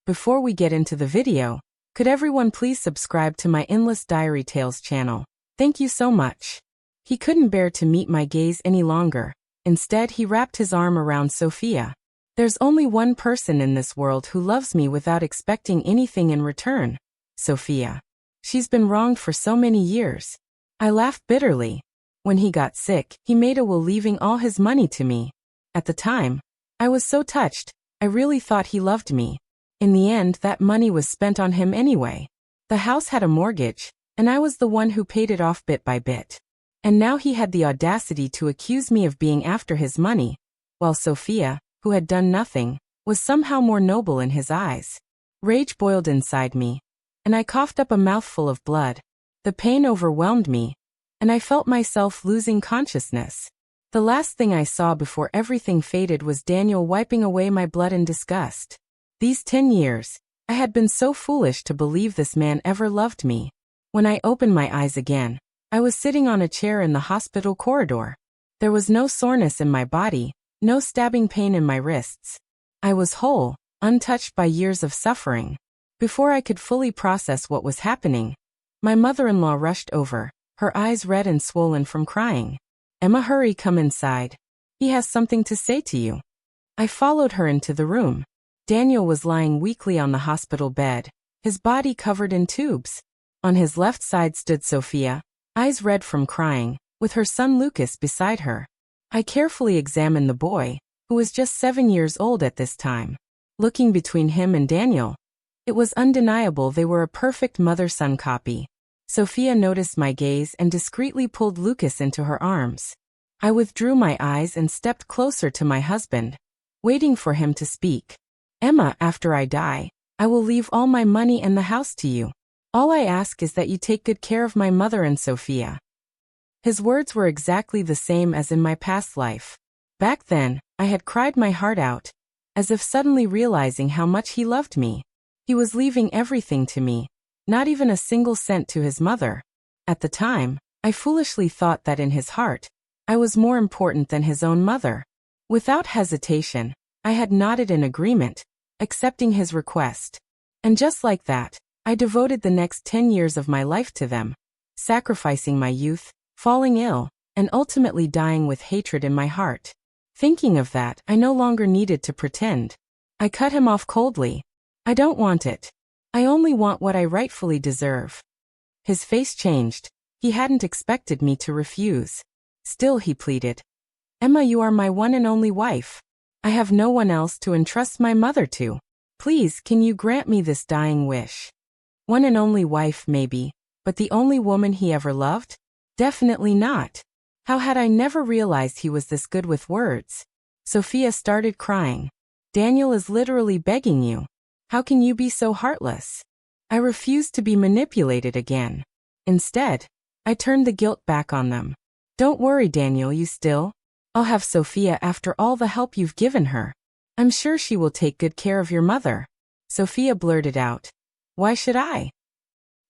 Before we get into the video, could everyone please subscribe to my Endless Diary Tales channel? Thank you so much. He couldn't bear to meet my gaze any longer. Instead, he wrapped his arm around Sophia. There's only one person in this world who loves me without expecting anything in return. Sophia. She's been wronged for so many years. I laughed bitterly. When he got sick, he made a will leaving all his money to me. At the time, I was so touched. I really thought he loved me. In the end, that money was spent on him anyway. The house had a mortgage, and I was the one who paid it off bit by bit. And now he had the audacity to accuse me of being after his money, while Sophia, who had done nothing, was somehow more noble in his eyes. Rage boiled inside me, and I coughed up a mouthful of blood. The pain overwhelmed me, and I felt myself losing consciousness. The last thing I saw before everything faded was Daniel wiping away my blood in disgust. These 10 years, I had been so foolish to believe this man ever loved me. When I opened my eyes again, I was sitting on a chair in the hospital corridor. There was no soreness in my body, no stabbing pain in my wrists. I was whole, untouched by years of suffering. Before I could fully process what was happening, my mother-in-law rushed over, her eyes red and swollen from crying. "Emma, hurry, come inside. He has something to say to you." I followed her into the room. Daniel was lying weakly on the hospital bed, his body covered in tubes. On his left side stood Sophia, eyes red from crying, with her son Lucas beside her. I carefully examined the boy, who was just 7 years old at this time. Looking between him and Daniel, it was undeniable they were a perfect mother-son copy. Sophia noticed my gaze and discreetly pulled Lucas into her arms. I withdrew my eyes and stepped closer to my husband, waiting for him to speak. "Emma, after I die, I will leave all my money and the house to you. All I ask is that you take good care of my mother and Sophia." His words were exactly the same as in my past life. Back then, I had cried my heart out, as if suddenly realizing how much he loved me. He was leaving everything to me, not even a single cent to his mother. At the time, I foolishly thought that in his heart, I was more important than his own mother. Without hesitation, I had nodded in agreement, accepting his request. And just like that, I devoted the next 10 years of my life to them, sacrificing my youth, falling ill, and ultimately dying with hatred in my heart. Thinking of that, I no longer needed to pretend. I cut him off coldly. "I don't want it. I only want what I rightfully deserve." His face changed. He hadn't expected me to refuse. Still, he pleaded. "Emma, you are my one and only wife. I have no one else to entrust my mother to. Please, can you grant me this dying wish?" One and only wife, maybe, but the only woman he ever loved? Definitely not. How had I never realized he was this good with words? Sophia started crying. "Daniel is literally begging you. How can you be so heartless?" I refused to be manipulated again. Instead, I turned the guilt back on them. "Don't worry, Daniel, I'll have Sophia after all the help you've given her. I'm sure she will take good care of your mother." Sophia blurted out. "Why should I?"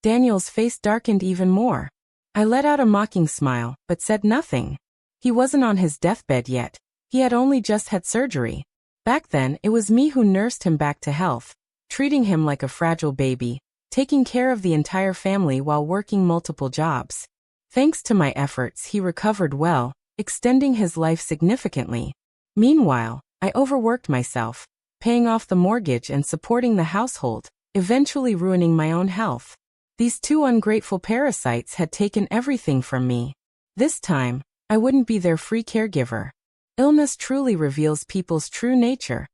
Daniel's face darkened even more. I let out a mocking smile, but said nothing. He wasn't on his deathbed yet. He had only just had surgery. Back then, it was me who nursed him back to health, treating him like a fragile baby, taking care of the entire family while working multiple jobs. Thanks to my efforts, he recovered well, extending his life significantly. Meanwhile, I overworked myself, paying off the mortgage and supporting the household, eventually ruining my own health. These two ungrateful parasites had taken everything from me. This time, I wouldn't be their free caregiver. Illness truly reveals people's true nature.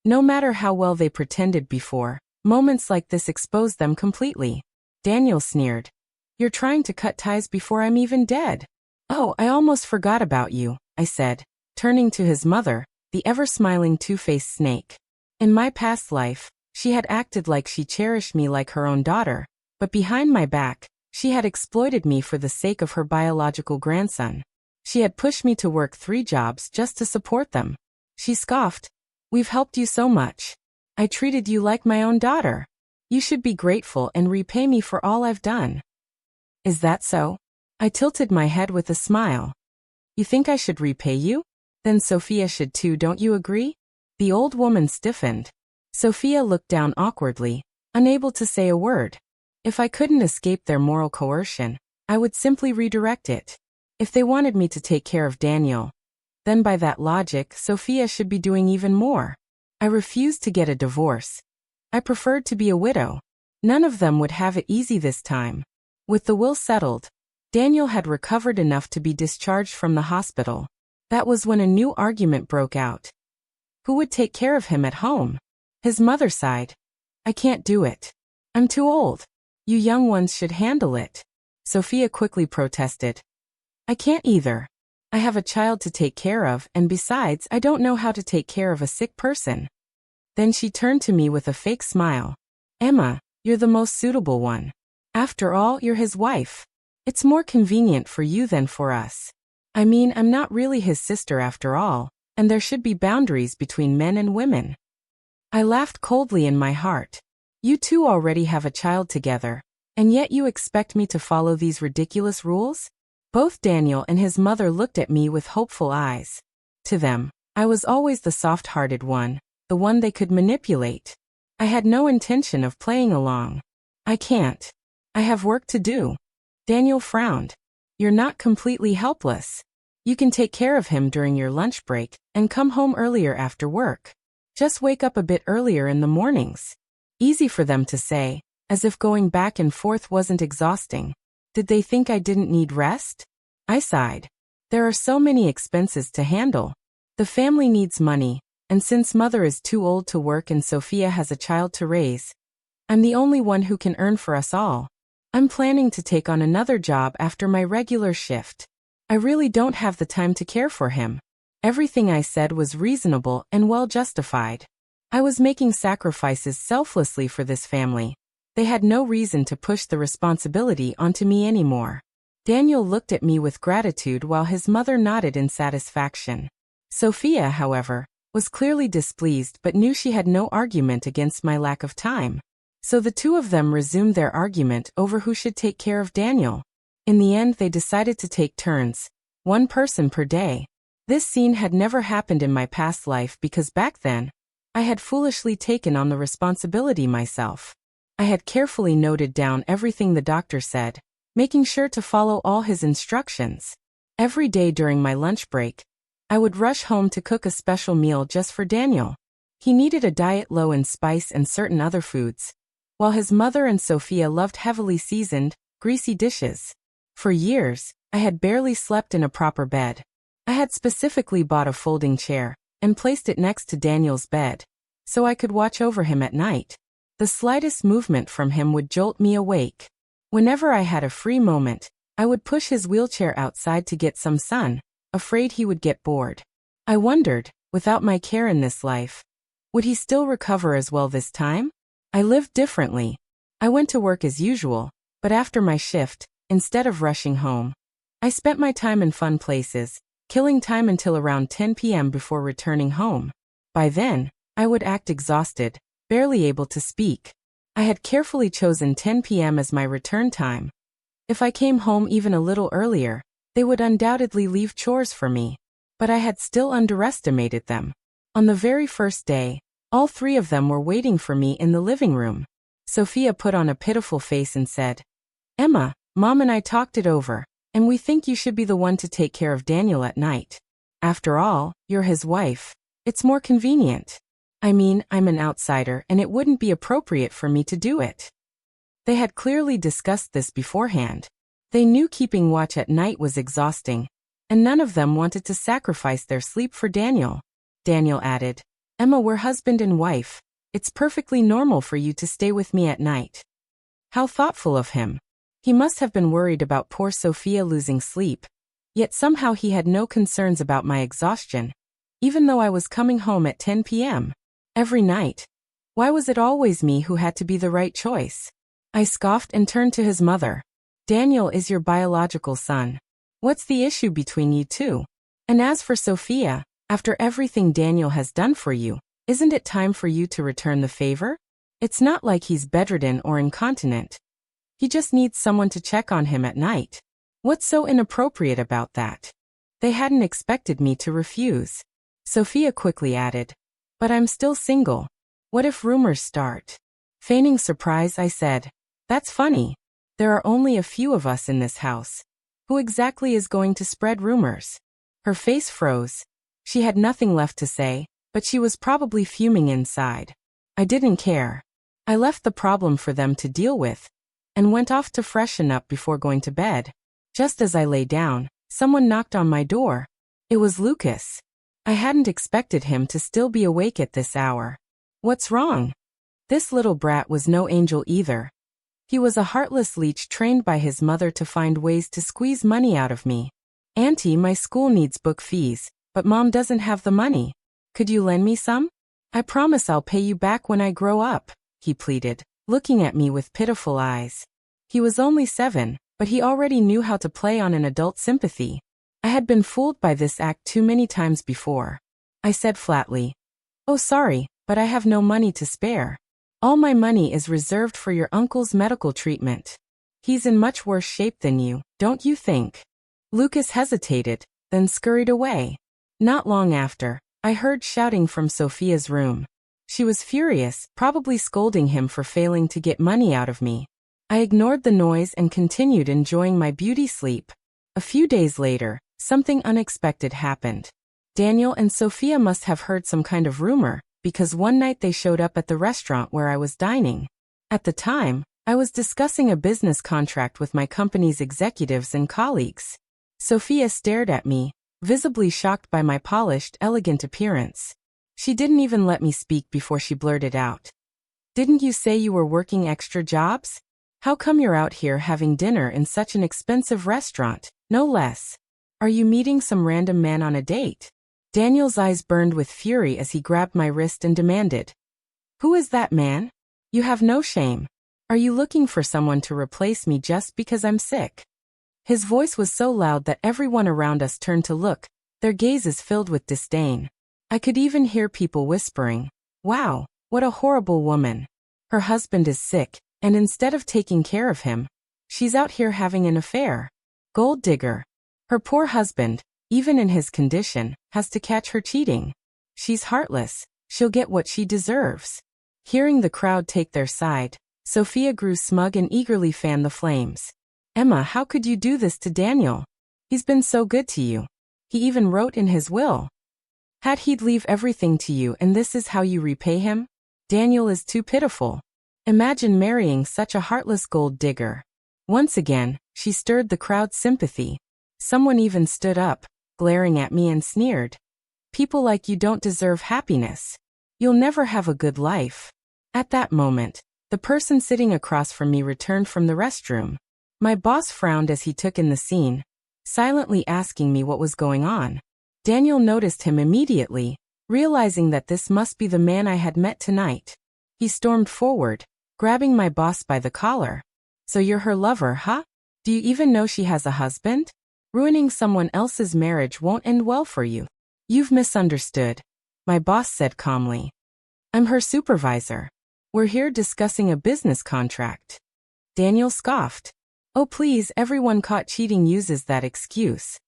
No matter how well they pretended before, moments like this expose them completely. Daniel sneered. "You're trying to cut ties before I'm even dead." "Oh, I almost forgot about you," I said, turning to his mother, the ever-smiling two-faced snake. In my past life, she had acted like she cherished me like her own daughter, but behind my back, she had exploited me for the sake of her biological grandson. She had pushed me to work 3 jobs just to support them. She scoffed. "We've helped you so much. I treated you like my own daughter. You should be grateful and repay me for all I've done." "Is that so?" I tilted my head with a smile. "You think I should repay you? Then Sophia should too, don't you agree?" The old woman stiffened. Sophia looked down awkwardly, unable to say a word. If I couldn't escape their moral coercion, I would simply redirect it. If they wanted me to take care of Daniel, then by that logic, Sophia should be doing even more. I refused to get a divorce. I preferred to be a widow. None of them would have it easy this time. With the will settled, Daniel had recovered enough to be discharged from the hospital. That was when a new argument broke out. Who would take care of him at home? His mother sighed. I can't do it. I'm too old. You young ones should handle it. Sophia quickly protested. I can't either. I have a child to take care of, and besides, I don't know how to take care of a sick person. Then she turned to me with a fake smile. Emma, you're the most suitable one. After all, you're his wife. It's more convenient for you than for us. I mean, I'm not really his sister after all, and there should be boundaries between men and women. I laughed coldly in my heart. You two already have a child together, and yet you expect me to follow these ridiculous rules? Both Daniel and his mother looked at me with hopeful eyes. To them, I was always the soft-hearted one, the one they could manipulate. I had no intention of playing along. I can't. I have work to do. Daniel frowned. You're not completely helpless. You can take care of him during your lunch break and come home earlier after work. Just wake up a bit earlier in the mornings. Easy for them to say, as if going back and forth wasn't exhausting. Did they think I didn't need rest? I sighed. There are so many expenses to handle. The family needs money, and since mother is too old to work and Sophia has a child to raise, I'm the only one who can earn for us all. I'm planning to take on another job after my regular shift. I really don't have the time to care for him. Everything I said was reasonable and well justified. I was making sacrifices selflessly for this family. They had no reason to push the responsibility onto me anymore. Daniel looked at me with gratitude while his mother nodded in satisfaction. Sophia, however, was clearly displeased but knew she had no argument against my lack of time. So the two of them resumed their argument over who should take care of Daniel. In the end, they decided to take turns, one person per day. This scene had never happened in my past life because back then, I had foolishly taken on the responsibility myself. I had carefully noted down everything the doctor said, making sure to follow all his instructions. Every day during my lunch break, I would rush home to cook a special meal just for Daniel. He needed a diet low in spice and certain other foods, while his mother and Sophia loved heavily seasoned, greasy dishes. For years, I had barely slept in a proper bed. I had specifically bought a folding chair and placed it next to Daniel's bed, so I could watch over him at night. The slightest movement from him would jolt me awake. Whenever I had a free moment, I would push his wheelchair outside to get some sun, afraid he would get bored. I wondered, without my care in this life, would he still recover as well this time? I lived differently. I went to work as usual, but after my shift, instead of rushing home, I spent my time in fun places, killing time until around 10 p.m. before returning home. By then, I would act exhausted, barely able to speak. I had carefully chosen 10 p.m. as my return time. If I came home even a little earlier, they would undoubtedly leave chores for me. But I had still underestimated them. On the very first day, all three of them were waiting for me in the living room. Sophia put on a pitiful face and said, Emma, Mom and I talked it over, and we think you should be the one to take care of Daniel at night. After all, you're his wife. It's more convenient. I mean, I'm an outsider and it wouldn't be appropriate for me to do it. They had clearly discussed this beforehand. They knew keeping watch at night was exhausting, and none of them wanted to sacrifice their sleep for Daniel. Daniel added, Emma, we're husband and wife. It's perfectly normal for you to stay with me at night. How thoughtful of him. He must have been worried about poor Sophia losing sleep, yet somehow he had no concerns about my exhaustion, even though I was coming home at 10 p.m. every night. Why was it always me who had to be the right choice? I scoffed and turned to his mother. Daniel is your biological son. What's the issue between you two? And as for Sophia, after everything Daniel has done for you, isn't it time for you to return the favor? It's not like he's bedridden or incontinent. He just needs someone to check on him at night. What's so inappropriate about that? They hadn't expected me to refuse. Sophia quickly added, but I'm still single. What if rumors start? Feigning surprise, I said, "That's funny. There are only a few of us in this house. Who exactly is going to spread rumors?" Her face froze. She had nothing left to say, but she was probably fuming inside. I didn't care. I left the problem for them to deal with, and went off to freshen up before going to bed. Just as I lay down, someone knocked on my door. It was Lucas. I hadn't expected him to still be awake at this hour. "What's wrong?" This little brat was no angel either. He was a heartless leech trained by his mother to find ways to squeeze money out of me. "Auntie, my school needs book fees, but Mom doesn't have the money. Could you lend me some? I promise I'll pay you back when I grow up," he pleaded, looking at me with pitiful eyes. He was only 7, but he already knew how to play on an adult sympathy. I had been fooled by this act too many times before. I said flatly, "Oh, sorry, but I have no money to spare. All my money is reserved for your uncle's medical treatment. He's in much worse shape than you, don't you think?" Lucas hesitated, then scurried away. Not long after, I heard shouting from Sophia's room. She was furious, probably scolding him for failing to get money out of me. I ignored the noise and continued enjoying my beauty sleep. A few days later, something unexpected happened. Daniel and Sophia must have heard some kind of rumor, because one night they showed up at the restaurant where I was dining. At the time, I was discussing a business contract with my company's executives and colleagues. Sophia stared at me, visibly shocked by my polished, elegant appearance. She didn't even let me speak before she blurted out, "Didn't you say you were working extra jobs? How come you're out here having dinner in such an expensive restaurant, no less? Are you meeting some random man on a date?" Daniel's eyes burned with fury as he grabbed my wrist and demanded, "Who is that man? You have no shame. Are you looking for someone to replace me just because I'm sick?" His voice was so loud that everyone around us turned to look, their gazes filled with disdain. I could even hear people whispering, "Wow, what a horrible woman. Her husband is sick, and instead of taking care of him, she's out here having an affair. Gold digger. Her poor husband, even in his condition, has to catch her cheating. She's heartless, she'll get what she deserves." Hearing the crowd take their side, Sophia grew smug and eagerly fanned the flames. "Emma, how could you do this to Daniel? He's been so good to you. He even wrote in his will. He'd leave everything to you, and this is how you repay him? Daniel is too pitiful. Imagine marrying such a heartless gold digger." Once again, she stirred the crowd's sympathy. Someone even stood up, glaring at me and sneered, "People like you don't deserve happiness. You'll never have a good life." At that moment, the person sitting across from me returned from the restroom. My boss frowned as he took in the scene, silently asking me what was going on. Daniel noticed him immediately, realizing that this must be the man I had met tonight. He stormed forward, grabbing my boss by the collar. "So you're her lover, huh? Do you even know she has a husband? Ruining someone else's marriage won't end well for you." "You've misunderstood," my boss said calmly. "I'm her supervisor. We're here discussing a business contract." Daniel scoffed. "Oh please, everyone caught cheating uses that excuse."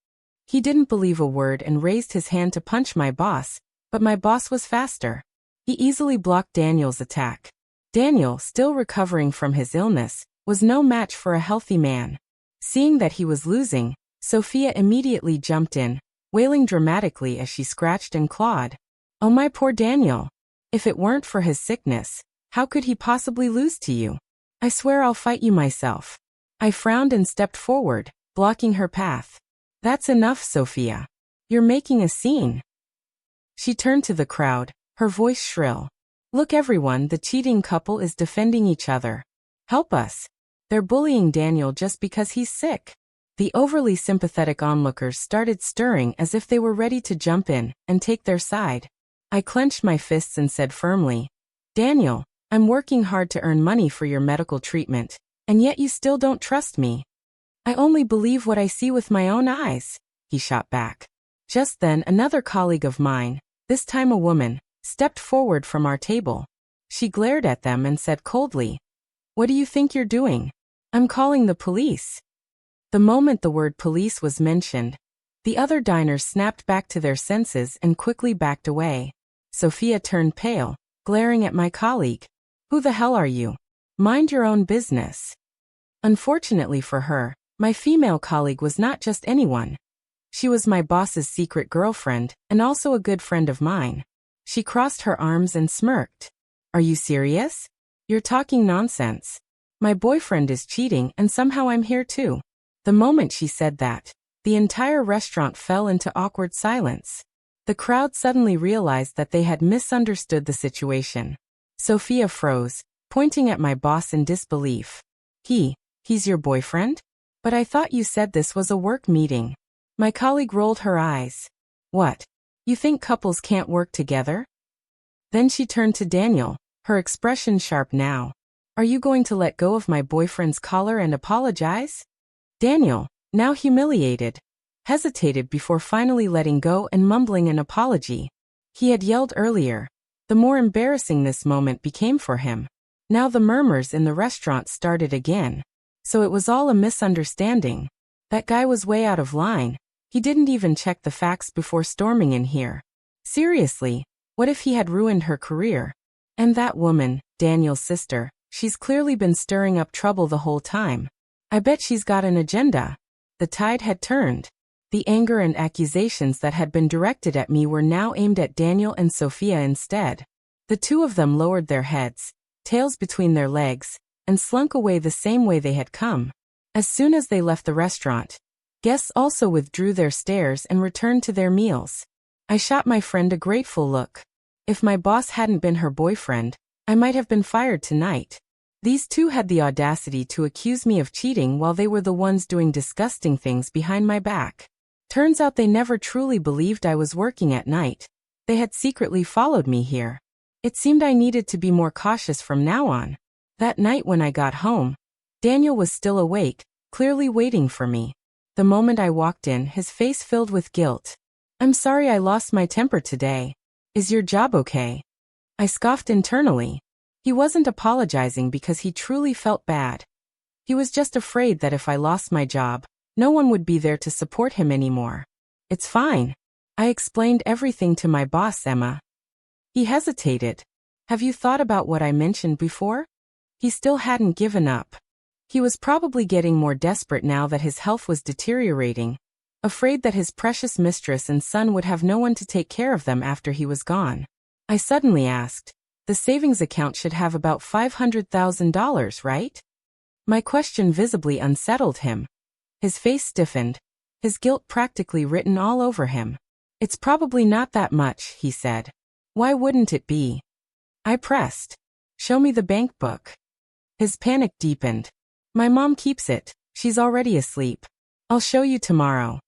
He didn't believe a word and raised his hand to punch my boss, but my boss was faster. He easily blocked Daniel's attack. Daniel, still recovering from his illness, was no match for a healthy man. Seeing that he was losing, Sophia immediately jumped in, wailing dramatically as she scratched and clawed. "Oh my poor Daniel. If it weren't for his sickness, how could he possibly lose to you? I swear I'll fight you myself." I frowned and stepped forward, blocking her path. "That's enough, Sophia. You're making a scene." She turned to the crowd, her voice shrill. "Look everyone, the cheating couple is defending each other. Help us. They're bullying Daniel just because he's sick." The overly sympathetic onlookers started stirring as if they were ready to jump in and take their side. I clenched my fists and said firmly, "Daniel, I'm working hard to earn money for your medical treatment, and yet you still don't trust me." "I only believe what I see with my own eyes," he shot back. Just then another colleague of mine, this time a woman, stepped forward from our table. She glared at them and said coldly, "What do you think you're doing? I'm calling the police." The moment the word police was mentioned, the other diners snapped back to their senses and quickly backed away. Sophia turned pale, glaring at my colleague. Who the hell are you? Mind your own business. Unfortunately for her, my female colleague was not just anyone. She was my boss's secret girlfriend, and also a good friend of mine. She crossed her arms and smirked. Are you serious? You're talking nonsense. My boyfriend is cheating and somehow I'm here too. The moment she said that, the entire restaurant fell into awkward silence. The crowd suddenly realized that they had misunderstood the situation. Sophia froze, pointing at my boss in disbelief. He's your boyfriend? But I thought you said this was a work meeting. My colleague rolled her eyes. What? You think couples can't work together? Then she turned to Daniel, her expression sharp now. Are you going to let go of my boyfriend's collar and apologize? Daniel, now humiliated, hesitated before finally letting go and mumbling an apology. He had yelled earlier. The more embarrassing this moment became for him. Now the murmurs in the restaurant started again. So it was all a misunderstanding. That guy was way out of line. He didn't even check the facts before storming in here. Seriously, what if he had ruined her career? And that woman, Daniel's sister, she's clearly been stirring up trouble the whole time. I bet she's got an agenda. The tide had turned. The anger and accusations that had been directed at me were now aimed at Daniel and Sophia instead. The two of them lowered their heads, tails between their legs, and slunk away the same way they had come. As soon as they left the restaurant, guests also withdrew their stares and returned to their meals. I shot my friend a grateful look. If my boss hadn't been her boyfriend, I might have been fired tonight. These two had the audacity to accuse me of cheating while they were the ones doing disgusting things behind my back. Turns out they never truly believed I was working at night. They had secretly followed me here. It seemed I needed to be more cautious from now on. That night when I got home, Daniel was still awake, clearly waiting for me. The moment I walked in, his face filled with guilt. I'm sorry I lost my temper today. Is your job okay? I scoffed internally. He wasn't apologizing because he truly felt bad. He was just afraid that if I lost my job, no one would be there to support him anymore. It's fine. I explained everything to my boss, Emma. He hesitated. Have you thought about what I mentioned before? He still hadn't given up. He was probably getting more desperate now that his health was deteriorating, afraid that his precious mistress and son would have no one to take care of them after he was gone. I suddenly asked, the savings account should have about $500,000, right? My question visibly unsettled him. His face stiffened, his guilt practically written all over him. It's probably not that much, he said. Why wouldn't it be? I pressed. Show me the bank book. His panic deepened. My mom keeps it. She's already asleep. I'll show you tomorrow.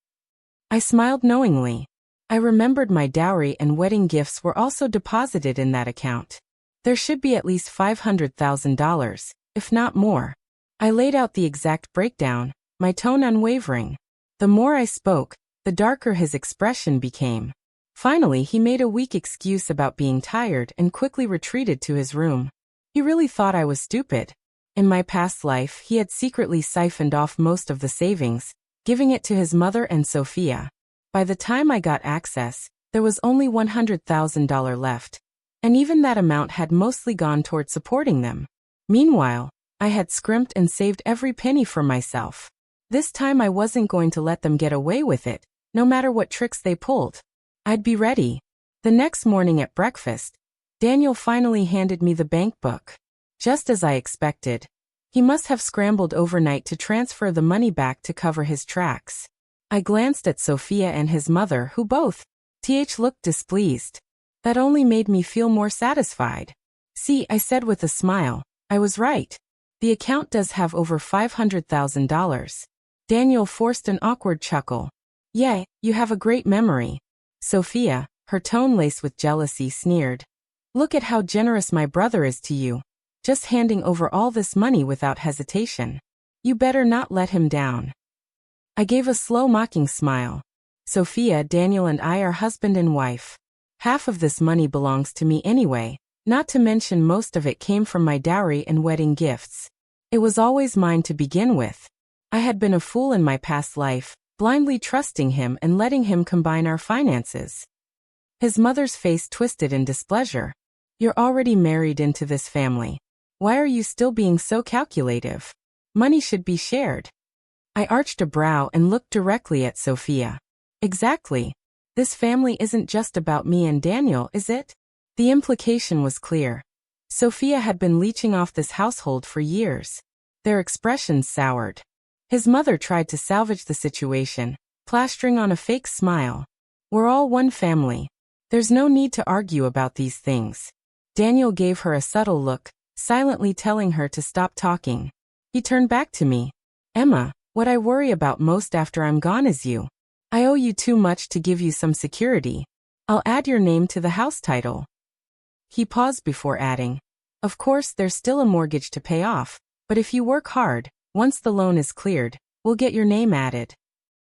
I smiled knowingly. I remembered my dowry and wedding gifts were also deposited in that account. There should be at least $500,000, if not more. I laid out the exact breakdown, my tone unwavering. The more I spoke, the darker his expression became. Finally, he made a weak excuse about being tired and quickly retreated to his room. He really thought I was stupid. In my past life, he had secretly siphoned off most of the savings, giving it to his mother and Sophia. By the time I got access, there was only $100,000 left, and even that amount had mostly gone toward supporting them. Meanwhile, I had scrimped and saved every penny for myself. This time I wasn't going to let them get away with it, no matter what tricks they pulled. I'd be ready. The next morning at breakfast, Daniel finally handed me the bank book. Just as I expected, he must have scrambled overnight to transfer the money back to cover his tracks. I glanced at Sophia and his mother, who both looked displeased. That only made me feel more satisfied. See, I said with a smile, I was right. The account does have over $500,000. Daniel forced an awkward chuckle. Yeah, you have a great memory. Sophia, her tone laced with jealousy, sneered. Look at how generous my brother is to you. Just handing over all this money without hesitation. You better not let him down. I gave a slow mocking smile. Sophia, Daniel and I are husband and wife. Half of this money belongs to me anyway, not to mention most of it came from my dowry and wedding gifts. It was always mine to begin with. I had been a fool in my past life, blindly trusting him and letting him combine our finances. His mother's face twisted in displeasure. You're already married into this family. Why are you still being so calculative? Money should be shared. I arched a brow and looked directly at Sophia. Exactly. This family isn't just about me and Daniel, is it? The implication was clear. Sophia had been leeching off this household for years. Their expressions soured. His mother tried to salvage the situation, plastering on a fake smile. We're all one family. There's no need to argue about these things. Daniel gave her a subtle look, silently telling her to stop talking. He turned back to me. Emma, what I worry about most after I'm gone is you. I owe you too much to give you some security. I'll add your name to the house title. He paused before adding, of course there's still a mortgage to pay off, but if you work hard, once the loan is cleared, we'll get your name added.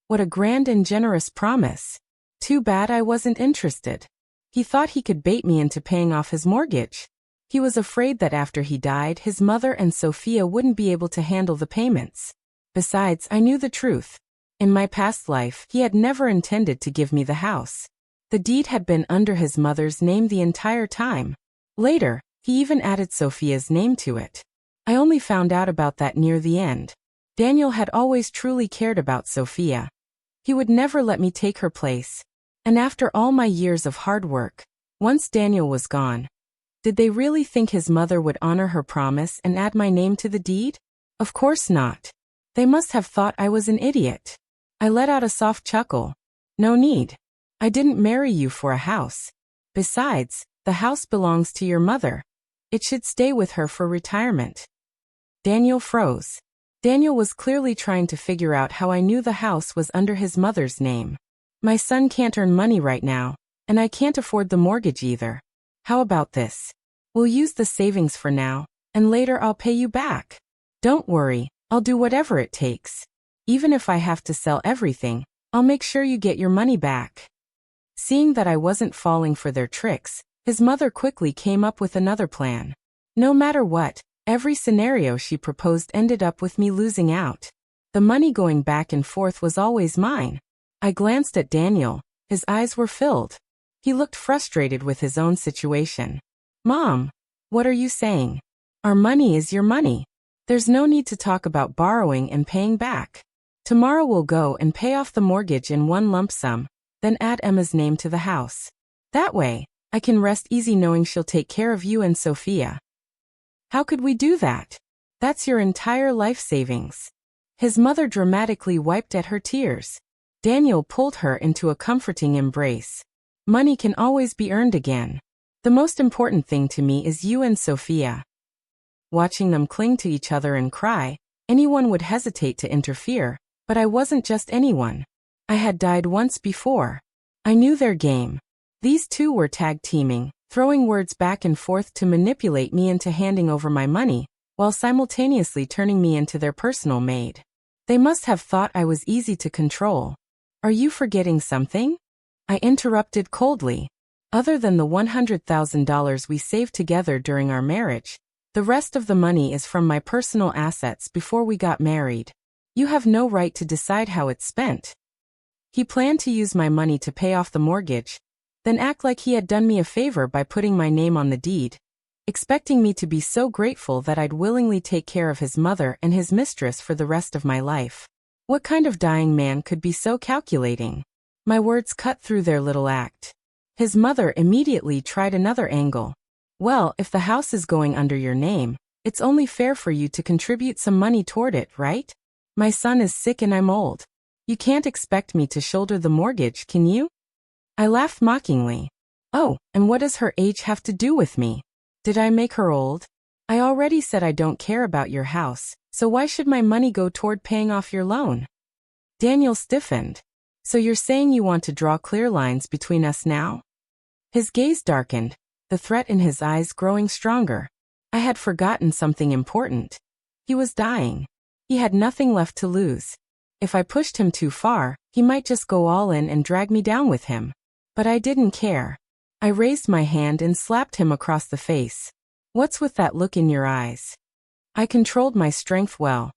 What a grand and generous promise. Too bad I wasn't interested. He thought he could bait me into paying off his mortgage. He was afraid that after he died, his mother and Sophia wouldn't be able to handle the payments. Besides, I knew the truth. In my past life, he had never intended to give me the house. The deed had been under his mother's name the entire time. Later, he even added Sophia's name to it. I only found out about that near the end. Daniel had always truly cared about Sophia. He would never let me take her place. And after all my years of hard work, once Daniel was gone, did they really think his mother would honor her promise and add my name to the deed? Of course not. They must have thought I was an idiot. I let out a soft chuckle. No need. I didn't marry you for a house. Besides, the house belongs to your mother. It should stay with her for retirement. Daniel froze. Daniel was clearly trying to figure out how I knew the house was under his mother's name. My son can't earn money right now, and I can't afford the mortgage either. How about this? We'll use the savings for now, and later I'll pay you back. Don't worry, I'll do whatever it takes. Even if I have to sell everything, I'll make sure you get your money back. Seeing that I wasn't falling for their tricks, his mother quickly came up with another plan. No matter what, every scenario she proposed ended up with me losing out. The money going back and forth was always mine. I glanced at Daniel. His eyes were filled. He looked frustrated with his own situation. Mom, what are you saying? Our money is your money. There's no need to talk about borrowing and paying back. Tomorrow we'll go and pay off the mortgage in one lump sum, then add Emma's name to the house. That way, I can rest easy knowing she'll take care of you and Sophia. How could we do that? That's your entire life savings. His mother dramatically wiped at her tears. Daniel pulled her into a comforting embrace. Money can always be earned again. The most important thing to me is you and Sophia. Watching them cling to each other and cry, anyone would hesitate to interfere, but I wasn't just anyone. I had died once before. I knew their game. These two were tag teaming, throwing words back and forth to manipulate me into handing over my money, while simultaneously turning me into their personal maid. They must have thought I was easy to control. Are you forgetting something? I interrupted coldly. Other than the $100,000 we saved together during our marriage, the rest of the money is from my personal assets before we got married. You have no right to decide how it's spent. He planned to use my money to pay off the mortgage, then act like he had done me a favor by putting my name on the deed, expecting me to be so grateful that I'd willingly take care of his mother and his mistress for the rest of my life. What kind of dying man could be so calculating? My words cut through their little act. His mother immediately tried another angle. Well, if the house is going under your name, it's only fair for you to contribute some money toward it, right? My son is sick and I'm old. You can't expect me to shoulder the mortgage, can you? I laughed mockingly. Oh, and what does her age have to do with me? Did I make her old? I already said I don't care about your house, so why should my money go toward paying off your loan? Daniel stiffened. So you're saying you want to draw clear lines between us now? His gaze darkened, the threat in his eyes growing stronger. I had forgotten something important. He was dying. He had nothing left to lose. If I pushed him too far, he might just go all in and drag me down with him. But I didn't care. I raised my hand and slapped him across the face. What's with that look in your eyes? I controlled my strength well.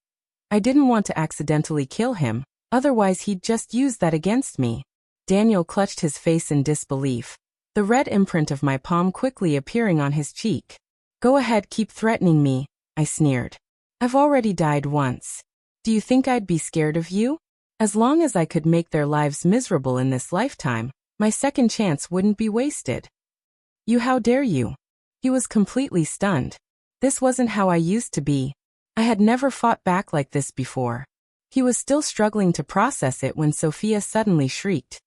I didn't want to accidentally kill him, otherwise he'd just use that against me. Daniel clutched his face in disbelief. the red imprint of my palm quickly appearing on his cheek. Go ahead, keep threatening me, I sneered. I've already died once. Do you think I'd be scared of you? As long as I could make their lives miserable in this lifetime, my second chance wouldn't be wasted. You, how dare you? He was completely stunned. This wasn't how I used to be. I had never fought back like this before. He was still struggling to process it when Sophia suddenly shrieked.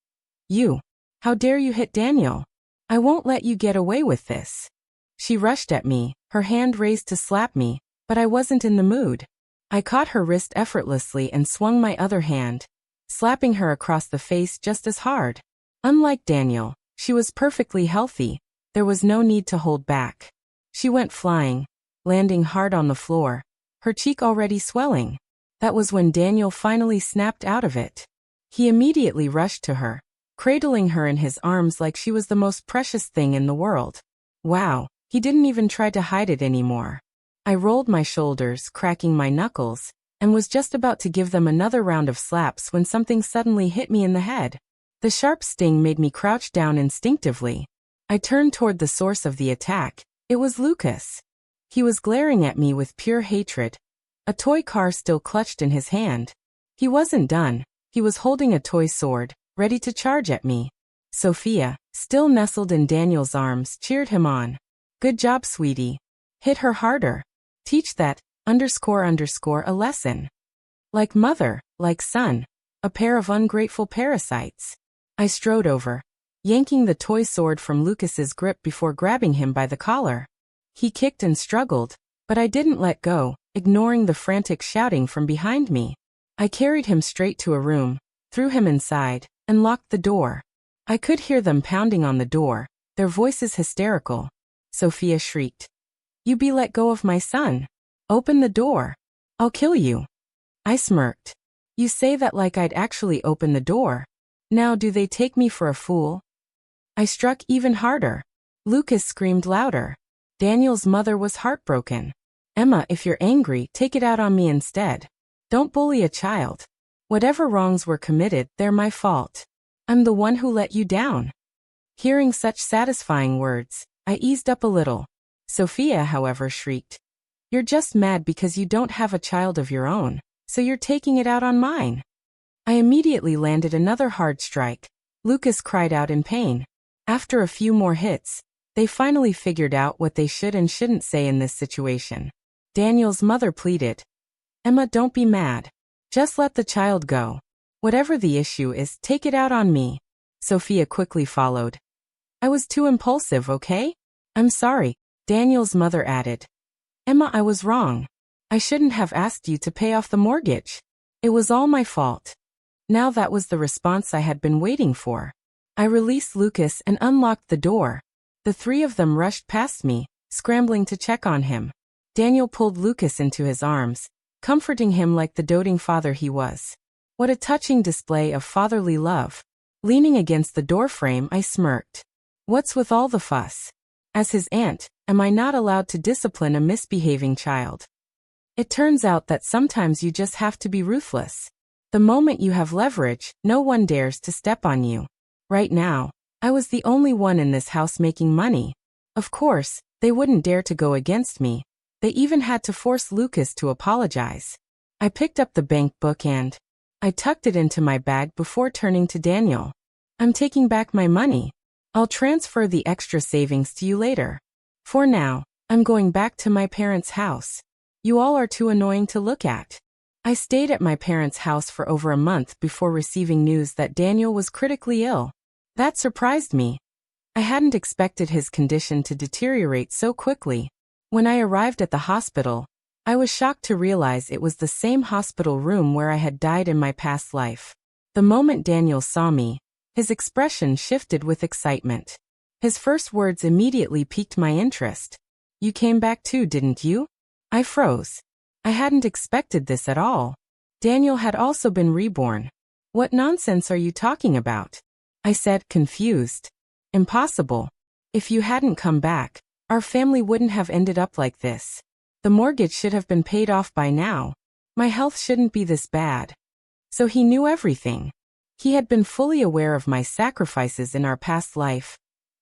You! How dare you hit Daniel? I won't let you get away with this. She rushed at me, her hand raised to slap me, but I wasn't in the mood. I caught her wrist effortlessly and swung my other hand, slapping her across the face just as hard. Unlike Daniel, she was perfectly healthy. There was no need to hold back. She went flying, landing hard on the floor, her cheek already swelling. That was when Daniel finally snapped out of it. He immediately rushed to her, cradling her in his arms like she was the most precious thing in the world. Wow, he didn't even try to hide it anymore. I rolled my shoulders, cracking my knuckles, and was just about to give them another round of slaps when something suddenly hit me in the head. The sharp sting made me crouch down instinctively. I turned toward the source of the attack. It was Lucas. He was glaring at me with pure hatred, a toy car still clutched in his hand. He wasn't done. He was holding a toy sword, ready to charge at me. Sophia, still nestled in Daniel's arms, cheered him on. Good job, sweetie. Hit her harder. Teach that, __ a lesson. Like mother, like son. A pair of ungrateful parasites. I strode over, yanking the toy sword from Lucas's grip before grabbing him by the collar. He kicked and struggled, but I didn't let go, ignoring the frantic shouting from behind me. I carried him straight to a room, threw him inside, and locked the door. I could hear them pounding on the door, their voices hysterical. Sophia shrieked. You be let go of my son. Open the door. I'll kill you. I smirked. You say that like I'd actually open the door. Now do they take me for a fool? I struck even harder. Lucas screamed louder. Daniel's mother was heartbroken. Emma, if you're angry, take it out on me instead. Don't bully a child. Whatever wrongs were committed, they're my fault. I'm the one who let you down. Hearing such satisfying words, I eased up a little. Sophia, however, shrieked. You're just mad because you don't have a child of your own, so you're taking it out on mine. I immediately landed another hard strike. Lucas cried out in pain. After a few more hits, they finally figured out what they should and shouldn't say in this situation. Daniel's mother pleaded. Emma, don't be mad. Just let the child go. Whatever the issue is, take it out on me. Sophia quickly followed. I was too impulsive, okay? I'm sorry, Daniel's mother added. Emma, I was wrong. I shouldn't have asked you to pay off the mortgage. It was all my fault. Now that was the response I had been waiting for. I released Lucas and unlocked the door. The three of them rushed past me, scrambling to check on him. Daniel pulled Lucas into his arms, comforting him like the doting father he was. What a touching display of fatherly love. Leaning against the doorframe, I smirked. What's with all the fuss? As his aunt, am I not allowed to discipline a misbehaving child? It turns out that sometimes you just have to be ruthless. The moment you have leverage, no one dares to step on you. Right now, I was the only one in this house making money. Of course, they wouldn't dare to go against me. They even had to force Lucas to apologize. I picked up the bank book and I tucked it into my bag before turning to Daniel. I'm taking back my money. I'll transfer the extra savings to you later. For now, I'm going back to my parents' house. You all are too annoying to look at. I stayed at my parents' house for over a month before receiving news that Daniel was critically ill. That surprised me. I hadn't expected his condition to deteriorate so quickly. When I arrived at the hospital, I was shocked to realize it was the same hospital room where I had died in my past life. The moment Daniel saw me, his expression shifted with excitement. His first words immediately piqued my interest. You came back too, didn't you? I froze. I hadn't expected this at all. Daniel had also been reborn. What nonsense are you talking about? I said, confused. Impossible. If you hadn't come back, our family wouldn't have ended up like this. The mortgage should have been paid off by now. My health shouldn't be this bad. So he knew everything. He had been fully aware of my sacrifices in our past life.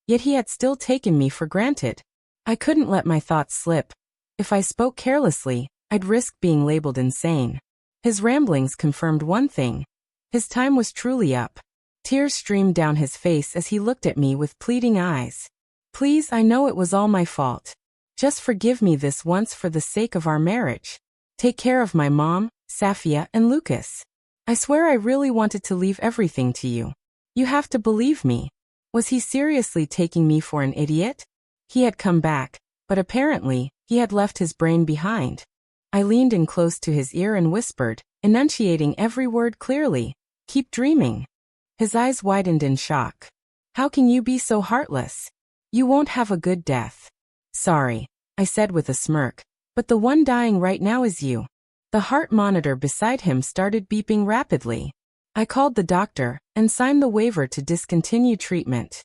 Yet he had still taken me for granted. I couldn't let my thoughts slip. If I spoke carelessly, I'd risk being labeled insane. His ramblings confirmed one thing. His time was truly up. Tears streamed down his face as he looked at me with pleading eyes. Please, I know it was all my fault. Just forgive me this once for the sake of our marriage. Take care of my mom, Safia, and Lucas. I swear I really wanted to leave everything to you. You have to believe me. Was he seriously taking me for an idiot? He had come back, but apparently, he had left his brain behind. I leaned in close to his ear and whispered, enunciating every word clearly. Keep dreaming. His eyes widened in shock. How can you be so heartless? You won't have a good death. Sorry, I said with a smirk, but the one dying right now is you. The heart monitor beside him started beeping rapidly. I called the doctor and signed the waiver to discontinue treatment.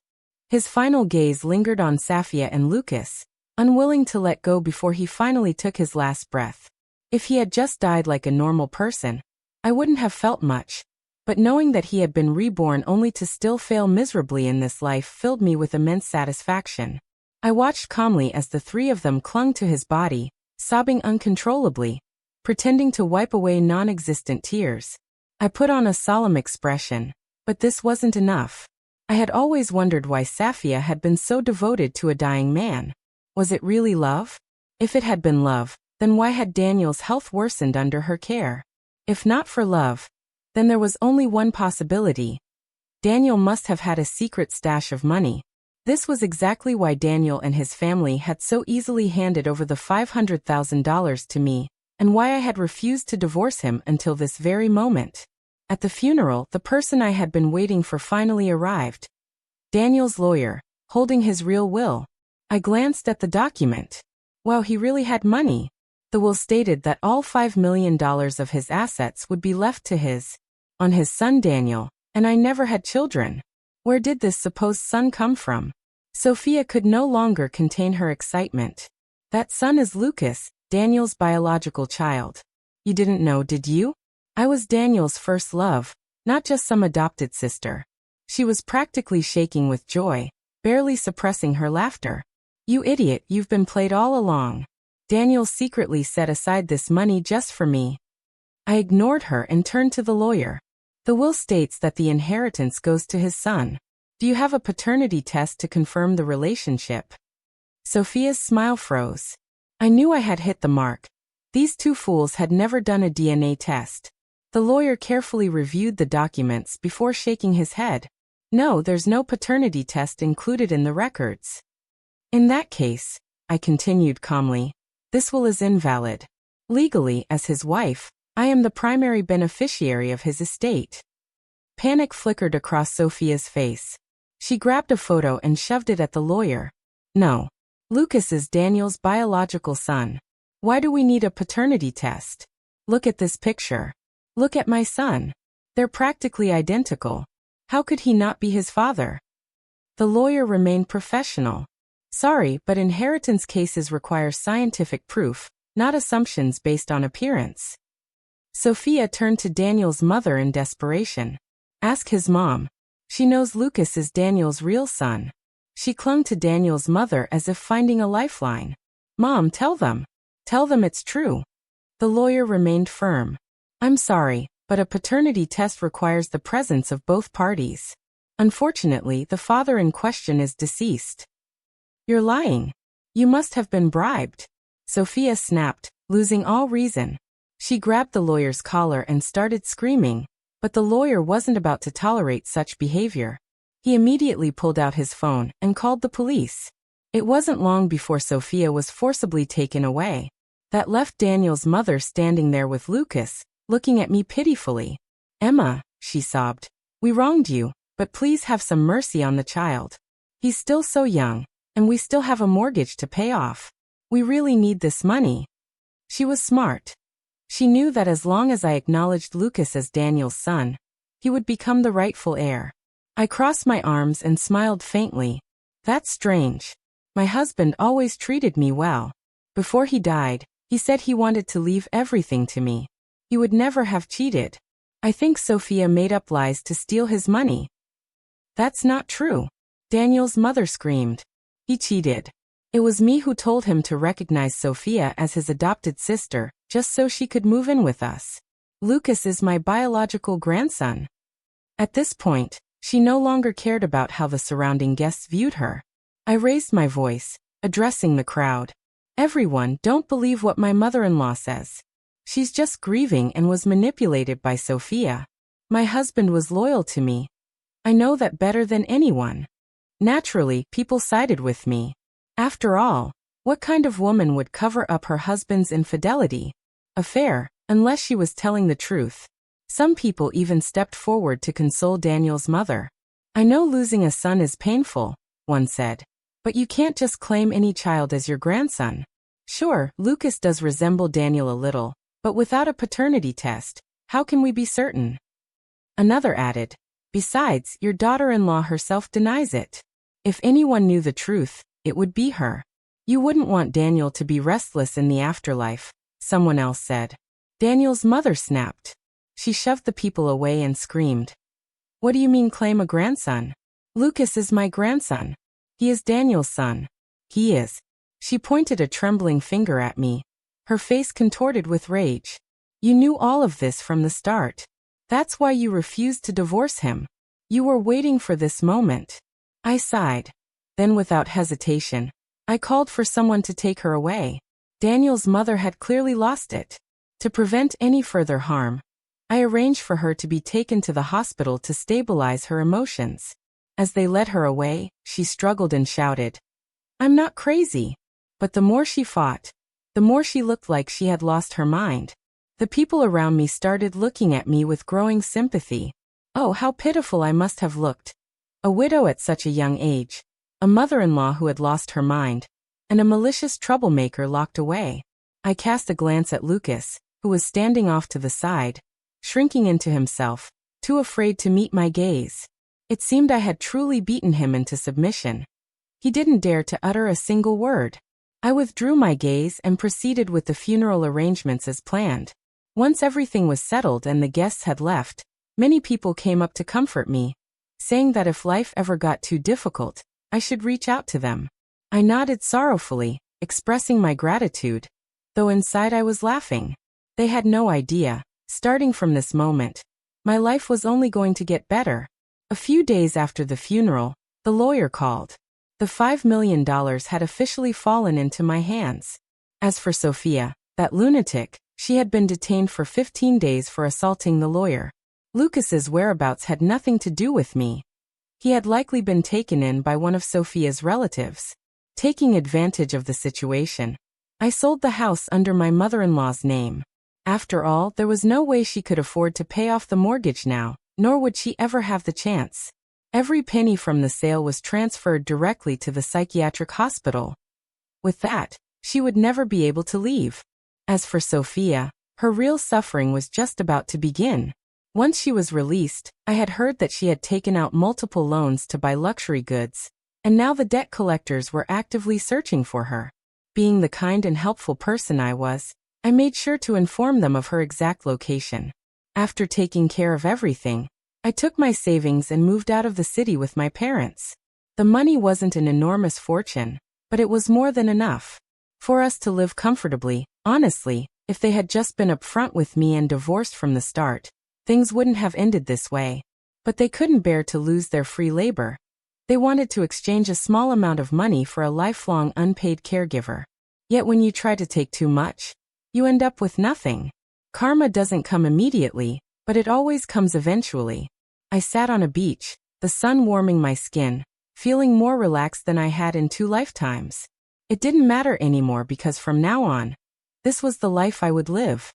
His final gaze lingered on Safia and Lucas, unwilling to let go before he finally took his last breath. If he had just died like a normal person, I wouldn't have felt much, but knowing that he had been reborn only to still fail miserably in this life filled me with immense satisfaction. I watched calmly as the three of them clung to his body, sobbing uncontrollably, pretending to wipe away non-existent tears. I put on a solemn expression, but this wasn't enough. I had always wondered why Safia had been so devoted to a dying man. Was it really love? If it had been love, then why had Daniel's health worsened under her care? If not for love, then there was only one possibility. Daniel must have had a secret stash of money. This was exactly why Daniel and his family had so easily handed over the $500,000 to me, and why I had refused to divorce him until this very moment. At the funeral, the person I had been waiting for finally arrived. Daniel's lawyer, holding his real will. I glanced at the document. Wow, he really had money. The will stated that all $5 million of his assets would be left to his son Daniel, and I never had children. Where did this supposed son come from? Sophia could no longer contain her excitement. That son is Lucas, Daniel's biological child. You didn't know, did you? I was Daniel's first love, not just some adopted sister. She was practically shaking with joy, barely suppressing her laughter. You idiot, you've been played all along. Daniel secretly set aside this money just for me. I ignored her and turned to the lawyer. The will states that the inheritance goes to his son. Do you have a paternity test to confirm the relationship? Sophia's smile froze. I knew I had hit the mark. These two fools had never done a DNA test. The lawyer carefully reviewed the documents before shaking his head. No, there's no paternity test included in the records. In that case, I continued calmly, this will is invalid. Legally, as his wife, I am the primary beneficiary of his estate. Panic flickered across Sophia's face. She grabbed a photo and shoved it at the lawyer. No. Lucas is Daniel's biological son. Why do we need a paternity test? Look at this picture. Look at my son. They're practically identical. How could he not be his father? The lawyer remained professional. Sorry, but inheritance cases require scientific proof, not assumptions based on appearance. Sophia turned to Daniel's mother in desperation. Ask his mom. She knows Lucas is Daniel's real son. She clung to Daniel's mother as if finding a lifeline. Mom, tell them. Tell them it's true. The lawyer remained firm. I'm sorry, but a paternity test requires the presence of both parties. Unfortunately, the father in question is deceased. You're lying. You must have been bribed. Sophia snapped, losing all reason. She grabbed the lawyer's collar and started screaming, but the lawyer wasn't about to tolerate such behavior. He immediately pulled out his phone and called the police. It wasn't long before Sophia was forcibly taken away. That left Daniel's mother standing there with Lucas, looking at me pitifully. Emma, she sobbed, we wronged you, but please have some mercy on the child. He's still so young, and we still have a mortgage to pay off. We really need this money. She was smart. She knew that as long as I acknowledged Lucas as Daniel's son, he would become the rightful heir. I crossed my arms and smiled faintly. That's strange. My husband always treated me well. Before he died, he said he wanted to leave everything to me. He would never have cheated. I think Sophia made up lies to steal his money. That's not true. Daniel's mother screamed. He cheated. It was me who told him to recognize Sophia as his adopted sister, just so she could move in with us. Lucas is my biological grandson. At this point, she no longer cared about how the surrounding guests viewed her. I raised my voice, addressing the crowd. Everyone, don't believe what my mother-in-law says. She's just grieving and was manipulated by Sophia. My husband was loyal to me. I know that better than anyone. Naturally, people sided with me. After all, what kind of woman would cover up her husband's infidelity? Affair, unless she was telling the truth. Some people even stepped forward to console Daniel's mother. I know losing a son is painful, one said. But you can't just claim any child as your grandson. Sure, Lucas does resemble Daniel a little, but without a paternity test, how can we be certain? Another added, besides, your daughter-in-law herself denies it. If anyone knew the truth, it would be her. You wouldn't want Daniel to be restless in the afterlife, someone else said. Daniel's mother snapped. She shoved the people away and screamed. What do you mean claim a grandson? Lucas is my grandson. He is Daniel's son. He is. She pointed a trembling finger at me. Her face contorted with rage. You knew all of this from the start. That's why you refused to divorce him. You were waiting for this moment. I sighed. Then without hesitation, I called for someone to take her away. Daniel's mother had clearly lost it. To prevent any further harm, I arranged for her to be taken to the hospital to stabilize her emotions. As they led her away, she struggled and shouted, I'm not crazy. But the more she fought, the more she looked like she had lost her mind. The people around me started looking at me with growing sympathy. Oh, how pitiful I must have looked. A widow at such a young age, a mother-in-law who had lost her mind, and a malicious troublemaker locked away. I cast a glance at Lucas, who was standing off to the side, shrinking into himself, too afraid to meet my gaze. It seemed I had truly beaten him into submission. He didn't dare to utter a single word. I withdrew my gaze and proceeded with the funeral arrangements as planned. Once everything was settled and the guests had left, many people came up to comfort me, saying that if life ever got too difficult, I should reach out to them. I nodded sorrowfully, expressing my gratitude, though inside I was laughing. They had no idea, starting from this moment, my life was only going to get better. A few days after the funeral, the lawyer called. The $5 million had officially fallen into my hands. As for Sophia, that lunatic, she had been detained for 15 days for assaulting the lawyer. Lucas's whereabouts had nothing to do with me. He had likely been taken in by one of Sophia's relatives. Taking advantage of the situation, I sold the house under my mother-in-law's name. After all, there was no way she could afford to pay off the mortgage now, nor would she ever have the chance. Every penny from the sale was transferred directly to the psychiatric hospital. With that, she would never be able to leave. As for Sophia, her real suffering was just about to begin. Once she was released, I had heard that she had taken out multiple loans to buy luxury goods, and now the debt collectors were actively searching for her. Being the kind and helpful person I was, I made sure to inform them of her exact location. After taking care of everything, I took my savings and moved out of the city with my parents. The money wasn't an enormous fortune, but it was more than enough for us to live comfortably. Honestly, if they had just been upfront with me and divorced from the start, things wouldn't have ended this way. But they couldn't bear to lose their free labor. They wanted to exchange a small amount of money for a lifelong unpaid caregiver. Yet when you try to take too much, you end up with nothing. Karma doesn't come immediately, but it always comes eventually. I sat on a beach, the sun warming my skin, feeling more relaxed than I had in 2 lifetimes. It didn't matter anymore because from now on, this was the life I would live.